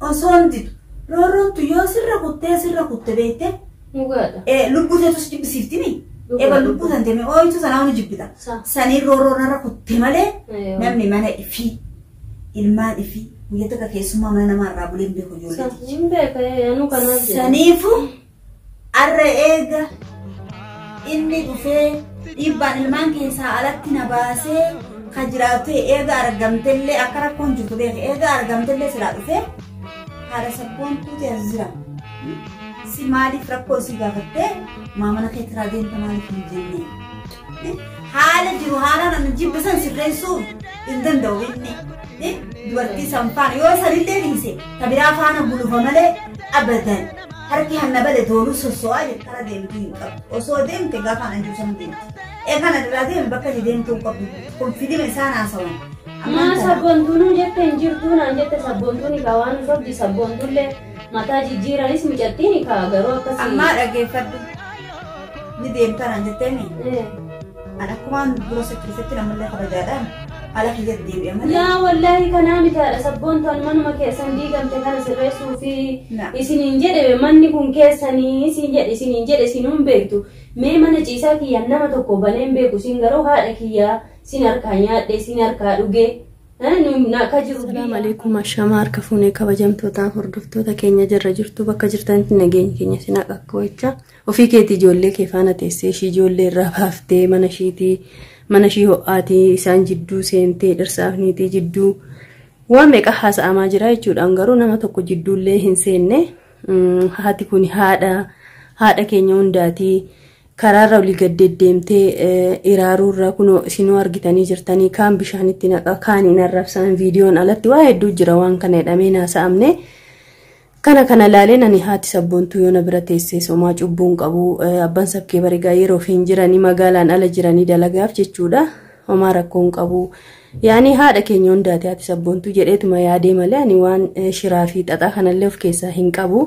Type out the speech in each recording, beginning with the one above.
osondi roro tu yo sirra kutte bete Mugada. Lubbuute tus jibbisiiftini eba lubbuutan deeme ooyitu sanaa unu jibbita sanii roro narra kutte malee namni mana ifi ilmaan ifi guyyaa takka keessummaa mana namarraa buleen beeku ijoolleeti saniifu arra eega inni dhufee dhiibbaan ilmaan keessaa alatti na baasee kan jiraatu eega argamtellee akka rakkoon jirtu beeka eega argamtellee siraa dhufee haadha sabboontuu jira si maaliif rakkoo si gaafattee maamana keetiraa deemta maaliif hin jennee haala jiru haala nan jibbisan sirreessuuf hin danda'u inni dubartii sanfaan yoo sanillee dhiise tabiraa faana bulufa malee abadan harki hanna bade doonuu sosso'aa jettara deemtu hin qabu osoo deemte gaafa anan juusan deemti eegana duraa deeme bakka deemtu hin qabu kun fidima isaan haasawan maa sabboontuun jette hin jirtuu naan jette sabboontuun ka waan sobdi sabboontuullee mataa jijjiiranis micattiin ka garuu akkasii ammaa dhageeffadhu ni deemta naan jetteemi an akkumaan dura sakkiisatti namallee kabajaadhaan ala kiyyatti deebi'amanii yaa wallaahi kanaa mitaadha sabboontuun manuma keessan diigamte kana sirreessuu fi isiniin jedhe manni kun keessanii isiniin jedhe isinuun beektu mee mana ciisaa kiyyaa nama tokko baneen beeku isin garuu haadha kiyyaa sin harkaa nyaadhe sin harkaa dhugee Assalamu alaikum ashama harka fuunee kabajamtootaaf hordoftoota keenya jirra jirtu bakka jirtanitti nageenya keenya sinaa qaqqabacha ofii keetii ijoollee kee faana teessee ishii ijoollee irraa baaftee mana ishii ho'aatii isaan jidduu seentee dhirsaafniitii jidduu waan meeqa haasa'amaa jira jechuudhaan garuu nama tokko jidduullee hin seenne haati kun haadha keenya hundaatii karaarra olii gaddeemtee iraaruurra kunoo isinuu argitanii jirtanii kaan bishaanitti naqa kaaniin arrabsan viidiyoon alatti waa hedduu jira waan kana jedhamee naasa'amne kana laalee nani haati sabboontuu yoo na bira teessee somaa cubbuun qabu abbaan sabkee barigaa yeroo fiin jiranii magaalaan ala jiranii dalagaaf jechuudha homaa rakkoon qabu yaani haadha keenya hundaati haati sabboontuu jedheetuma yaadee malee ani waan shiraa fi xaxaa kanallee of keessaa hin qabu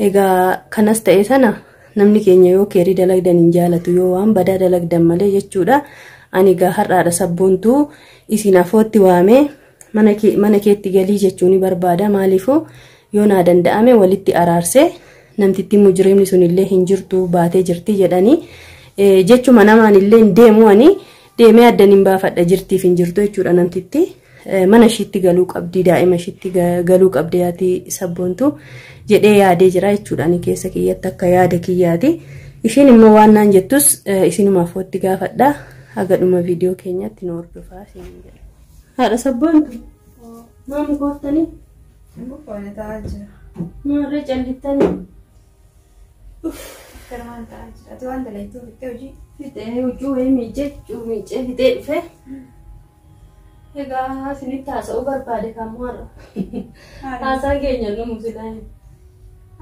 egaa kanas ta'e sana namni keenya yoo keerii dalagdan hin jaalatu yoo waan badaa dalagdan malee jechuudha ani gaa har'aadha sabboontuu isin afootti waamee mana keetti galii jechuun barbaada maaliifuu yoo naa danda'ame walitti araarsee namtitti mujrimni sunillee hin jirtu baatee jirti jedhanii jechuma namaan illee deemu ani deemee addan hin baafadha jirtiif hin jirtu jechuudha namtitti mana ishiitti galuu qabdi daa'ima ishiitti galuu qabdi yaati sabboontuu jedhee yaadee jira jechuudha ani keessa kiyyatti akka yaada kiyyaati ishiin immoo waan naan jettus isinuma afootti gaafadha hagadhuma viidiyoo keenyatti nu hordofaa isin jedha haadha sabboontuu maam gooftanii mukoone ta'aa jira maarree callittanii karmaan ta'aa jira ati waan dalayituu fixee hojii fixee hojii wayii miicee fixee dhufe egaa isinitti haasa'uu barbaade kamuu har'a haasaa keenya nu musilaan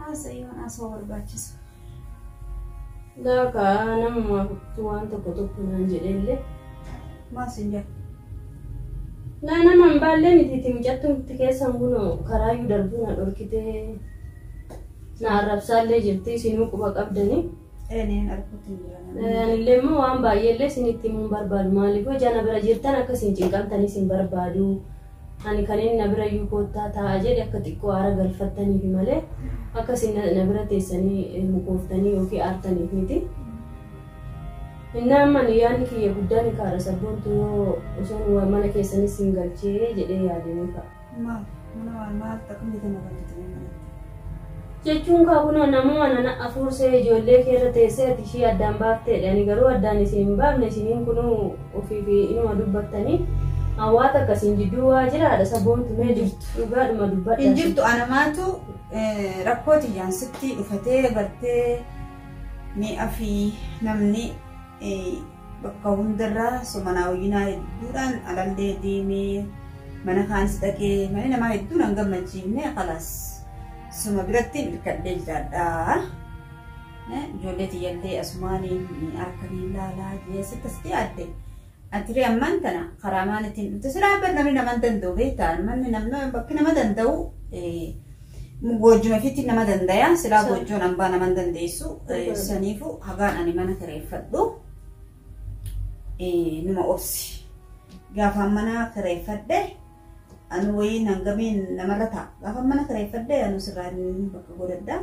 haasa'ii haasa'uu barbaachisu gaafa namuma waan tokko naan jedheellee maas hin jedhu naa nama hin baallee mitiitii mucattumti keessan kunoo karaayyuu darbuu na dhorkitee na arrabsaallee jirti isinuu quba qabdanii eeneen arguutti hin jiran anillee immoo waan baay'eellee isinitti himuun barbaadu maaliif hojii na bira jirtan akkasiin cinqamtanii isin barbaadu ani kanneen na bira iyyuu koottaa taa'aa jedhe akka xiqqoo aara galfattaniif malee akkasiin na bira teessanii mukooftanii yookiin aartaniif miti innaan mani yaadni kiyya guddaan kaadha sabboontuu yoo osoo mana keessanis hin galchee jedhee yaadanii ka'a. Maal takkumti nama galchitanii jechuun kaakuna namoota afuursee ijoollee keerra teessee ati ishii addaan baafteedha ani garuu addaan isin hin baafne isiniin kunuu ofii fi inuma dubbattanii hawaasa akkasiin jidduu waa jiraadha sabboontu mee jirtu dhugaadhuma dubbadha. Hin jirtu anamaatu rakkoo tiyyaan sitti dhufatee bartee mi'a fi namni bakka hundarraa somanaa hoyyinaa hedduudhaan alallee deemee mana kaanis dhaqee mana namaa hedduun an gammachiifne kalaas suma biratti mirkadhee jiraadha. Ijoollee tiyyallee asumaaniin harkanii laalaa jeesitti asitti yaadde atire ammaan kana karaa maalitiin dhufte silaa bar namni nama danda'u beektaan manni bakki nama danda'u goojjuma fitti nama dandaya silaa goojjoon hambaa nama dandeessu saniifu hagaan ani mana kireeffadhu numa obsi gaafa mana kireeffadhe anu wayi nangamin namarata gaafa mana kireeffadde anu sirraan bakka godhadda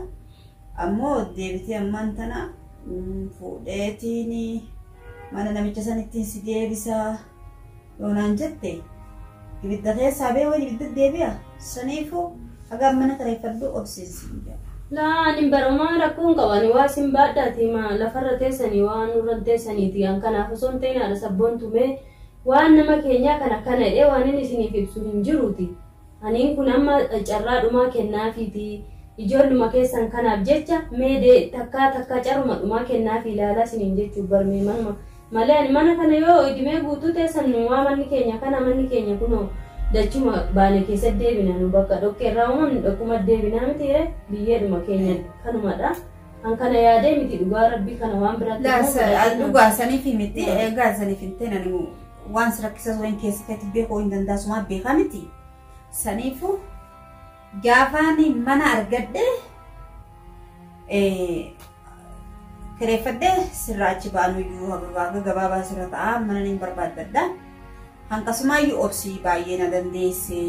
ammoo deebitee ammaan tana fuudheetiin mana namicha sanittiin si deebisa yoonaan jette ibidda keessaa bee wayii ibidda deebi'a saniifuu hagaan mana kireeffaddu obsiinsi laa ani barumaa rakkoon qabani waa sin baadhaati ma lafarra teessanii waan nurra teessaniiti an kanaaf osoo hin ta'in haadha sabboontume waan nama keenyaa kana jedhee waan inni isiniif ibsu hin jiruuti aniin kun amma carraa dhumaa kennaafiiti ijoolluma keessan kanaaf jecha meedee takka caruma dhumaa kennaafi ilaalaa isiniin jechuuf barmee manuma malee ani mana kana yoo idimee guutuu teessan waa manni keenya kunoo dachuma baane keessa deebina nu bakka dhokkeerraa uumamni dhokkuma deebinaa miti biyyeedhuma keenya kanumadha an kana yaadee miti dhugaa rabbii kana waan biraatti dhugaa saniif miti egaa saniif hin ta'in waan rakkisas waan keessatti beekuu hin dandaasuma beekaa miti saniifu gaafaan mana argadde kireeffadde sirraachi baanuyyuu haga gabaabaa sirra ta'a mana hin barbaadadda hankasumayyuu obsii baay'ee na dandeesse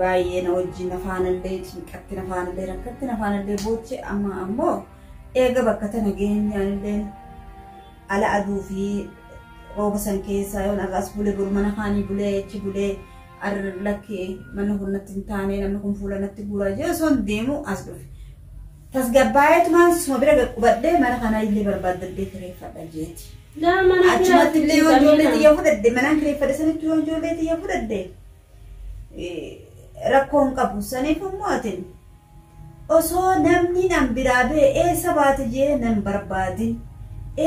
baay'ee na wajjin afaanallee cinqatti afaanallee rakkatti afaanallee booche amma ammoo eega bakka tana geenyaallee ala aduu fi rooba san keessa yoon arraas bulee buru mana kaanii bulee echi bulee arlakkee mana kunnatti hin taane namni kun fuula natti guuraa jee son deemu as dhufe tasgabbaa'eetumaan suma bira qubadhee mana kanaa illee barbaadadhee kireeffadha jeeti. Achumatti illee yoo ijoollee xiyya fudhadhe manaan kireeffadhe sanitti yoo ijoollee xiyya fudhadhe rakkoo hin qabu saniif immoo osoo namni nan biraa bee eessa baate jee nan barbaadin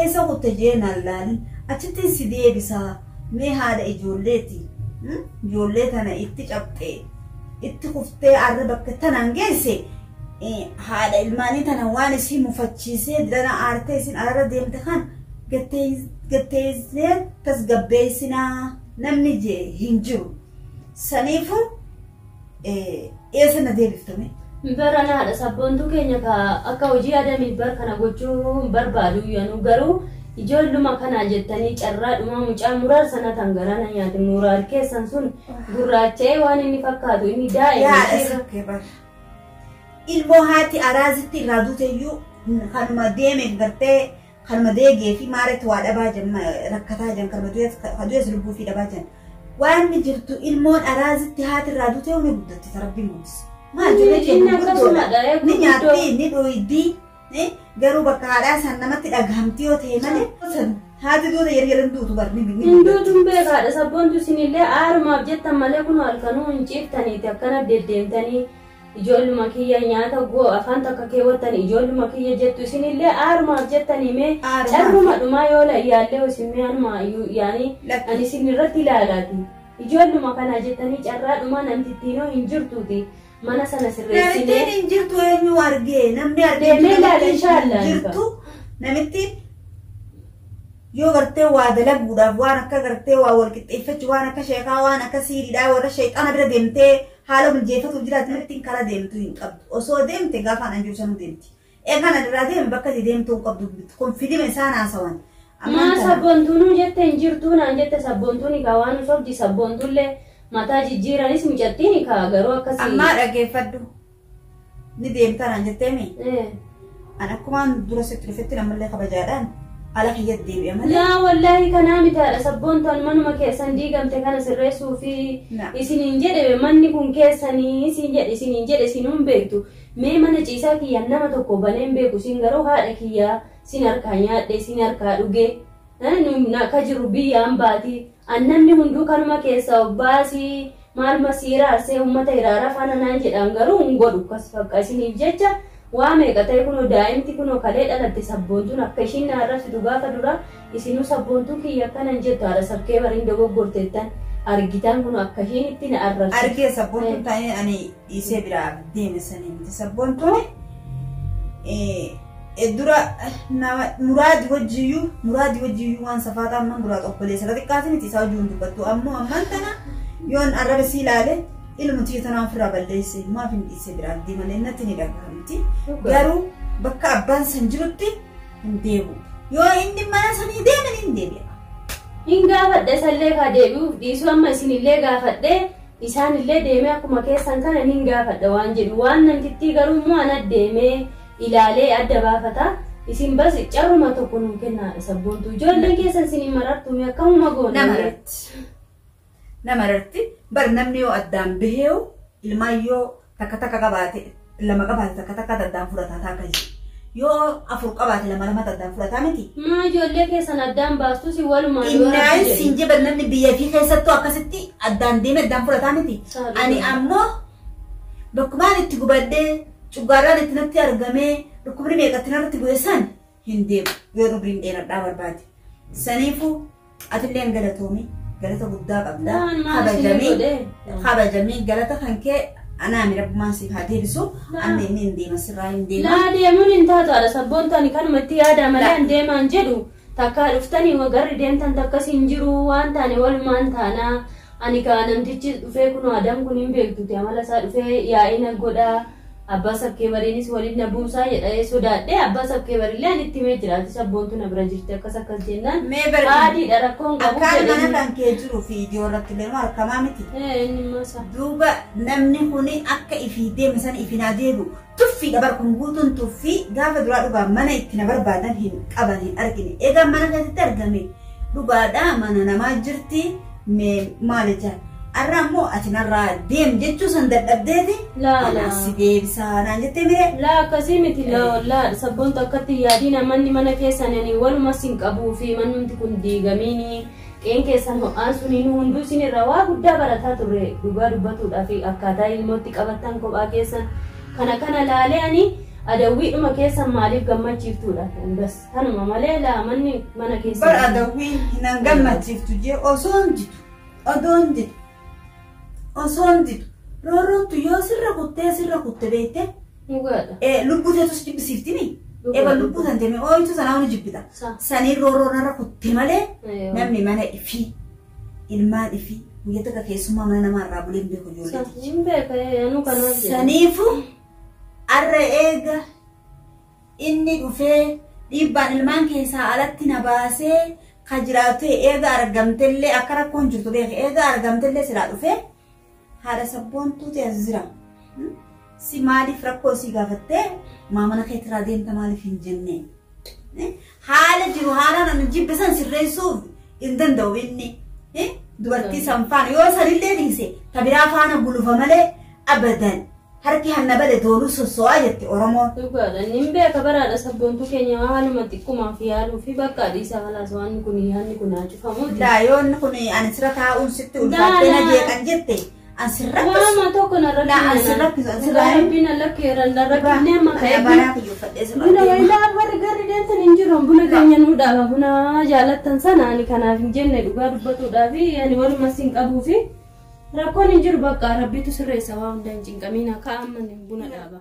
eessa kutte jee nan laalin achitti si deebisaa mee haadha ijoolleeti ijoollee tana itti cabxee itti kuftee arra bakka tanaan geesse haadha ilmaanii tana waan isii mufachiisee dana aartee isin arra deemte kan gatteessee tasgabbeessinaa namni jee hin jiru saniifu eessa na deebiftame Bara na haadha sabboontuu keenya akka hojii adamii bar kana gochuu barbaadu yanuu garuu ijoolluma kana jettanii carraa dhuma mucaa murar sana tangarana nyaate murar keessan sun gurraacha'ee waan inni fakkaatu inni daa'ima ilmoo haati araazitti irraa duuteyyuu kanuma deeme gartee kanuma deegee fi maaretti waa dhabaa jan rakkataa jan kanuma du'ees lubbuu fi dhabaa jan waan ni jirtu ilmoon araazitti haati irraa duutee hune guddatti tarabbiin guddise maal jiree ni nyaatti ni dhoydii garuu bakka haadhaa san namatti dhagahamtii yoo ta'e malee haati duuta yeroo duutu barni binni hinduutuun beekaadha sabboontu isinillee aarumaaf jettan malee kun halkanuu hin ciiftaniiti akkana deddeemtanii ijoolluma kiyya nyaata goo afaan takka keewwattanii ijoolluma kiyya jettu isinillee aarumaaf jettanii mee carruma dhumaa yoo la yaallee isinmee anuma yaani ani isin irratti ilaalaati ijoolluma kana jettanii carraa dhumaa namtittiinoo hin jirtuuti mana sana sirreessinee hin jirtu eenyu argee namni argee jirtu namitti yoo gartee waa dalaguudhaaf waan akka gartee waa wal qixxeeffachuu waan akka sheekaa waan akka siiriidhaa warra sheexana bira deemtee haala mijeeffatu jiraatu namitti karaa deemtu hin qabdu osoo deemte gaafa an jiru sanu deemti eegaan adirraa deeme bakka deemtu hin qabdu konfidime isaan haasawan maa sabboontuunuu jette hin jirtuu naan jette sabboontuuni kaa waan sobdi sabboontuullee mataa jijjiiranis mucattiin kaa garuu akkasii ammaa dhageeffadhu ni deemtanaan jetteemi an akkumaan dura sitti dhufetti namallee kabajaadhaan ala kiyyat deebi'a malee laa wallaahi kanaa mitaadha sabboontaan manuma keessan diigamte kana sirreessuu fi isiniin jedhe manni kun keessanii isiniin jedhe isinuun beektu mee mana ciisaa kiyyan nama tokko baneen beeku sin garuu haadha kiyyaa sin harkaa nyaadhe sin harkaa dhuge ka jiru biyyaan baati annamni hunduu kanuma keessa obbaasii maal masiira arsee ummata iraara faana naan jedhaan garuu hin godhu kas fakka isiniif jecha waa meeqa ta'e kunoo daa'imti kunoo kalee dhalatte sabboontuun akka ishiin na arrabsitu gaafa dura isinuu sabboontuu kiyya akkanan jettu haadha sabkee bariin dogoggorteettan argitaan kunoo akka ishiin itti na arrabsitu argee sabboontuun ta'ee ani dhiisee biraa deeme sanii miti sabboontuun dura muraadi wajjiyyuu waan safaataa amman duraat obboleessa xiqqaati miti isaa wajjiin dubbattu ammoo amman tana yoon arraba sii ilaale ilmutii tanaa ofirraa balleesse maaf hin dhiisee biraa deemalee natti ni dhagahamti garuu bakka abbaan san jirutti hin deebu yoo inni mana sanii deeman hin deebi'a. Hin gaafadhe sallee kaa deebi'uuf dhiisuu amma isinillee gaafadhe isaan illee deemee akkuma keessan kana nin gaafadha waan jedhu waan namtittii garuu immoo ana deemee ilaalee adda baafata isin bas carruma tokko nu kennaadha sabboontu ijoolleen keessan isin marartume akkamuma goone namarratti bar namni yoo addaan baheewu ilmaayyoo takka takka qabaate lama qabaate takka takka addaan fudhataa taaka jiru yoo afur qabaate lama lama addaan fudhataa miti ijoollee keessan addaan baastu si walumaan innaan siin jiban namni biyya fi keessattuu akkasitti addaan deeme addaan fudhataa miti ani ammoo bakkumaan itti gubadhee cuggaarraan itti natti argamee dhukkubni meeqatti narratti bu'eessan hin deemu yoo dhubriin dheeradhaa barbaade saniifuu atillee galatoomi galata guddaa qabda kabajamii galata kan kee anaa rabbumaan siif haa deebisu anne inni hin deema sirraa hin deema laa deemuun hin taatu ala sabboontaani kanumatti yaada malee hin deemaan jedhu takka dhuftanii wagarri deemtan takkas hin jiru waan taane walumaan taanaa ani kaa namtichi dhufee kun adam kun hin beektuti amala isaa dhufee yaa'ina godhaa abbaa sabkee bariinis waliin na buusaa jedhee sodaadhee abbaa sabkee barillee ani itti mee jiraati sabboontu na bira jirti akkas jennaan haadhiidha rakkoon qabu akkaan mana kan kee jiru fi ijoolratti illee harkamaa miti inni masa duuba namni kuni akka ifii deeme san ifinaa deebi'u tuffii dhabar kun guutuun tuffii gaafa duraa dhugaa mana itti na barbaadan hin qaban hin argine eegaa mana keessatti argame dhugaadhaa mana namaa jirti maal jechaan arraammoo ati narraa deem jechuu san dadhabdeeti si deebisaa naan jettee miree laa akkasii miti laa sabboontu akkatti yaadiin manni mana keessanii walumas hin qabuu fi mannumti kun diigamiini qeen keessan ho'aan suniin hunduu isinirraa waa guddaa barataa turre dhugaa dubbatuudhaa fi akkaataa ilmootti qabattan kophaa keessan kana laalee ani adawwiidhuma keessan maaliif gammachiiftuudha bas kanuma malee laa manni mana keessan bar adawwii hinan gammachiiftu jee osoon jitu odoon jitu osoon jitu roorootu yoo sirra kutte beekte lubbuuteetus jibbisiiftimi eba lubbuutan deeme ooyitu sanaa uni jibbita sanii rooroonarra kutte malee namni mana ifii ilmaan ifii guyyaa takka keessummaa mana namaarraa buleen beeku ijoolleeti saniifu arra eega inni dhufee dhiibbaan ilmaan keessaa alatti na baasee ka jiraatu eega argamtellee akka rakkoon jirtu beeka eega argamtellee siraa dhufee haadha sabboontuuti as jira si maaliif rakkoo si gaafattee maamana keetiraa deemta maaliif hin jennee haala jiru haala nan jibbisan sirreessuuf hin danda'u inni dubartii sanfaan yoo sanillee dhiise tabiraa faana gulufa malee abadan harki hanna bade doonuu sosso'aa jette Oromoo. Dhugaadha inni beeka baraadha sabboontu keenya haaluma xiqqummaa fi yaaluu fi bakka dhiisaa kalaas waan kun yaanni kun haa cufamuuti. Daayoon kun ani sirra taa'uun sitti ulfaattee na jeeqan jette. Waama tokko rabbiin allakkeeran rabbinee amma buna waylaa warri garri deemtan hin jiru buna keenya nuu dhaaba buna jaalattan sana ani kanaaf hin jenne dhugaa dubbatuudhaa fi ani walumas hin qabuu fi rakkoon hin jiru bakka rabbiitu sirreessa waa hunda hin cinqamiin akka amma buna dhaaba.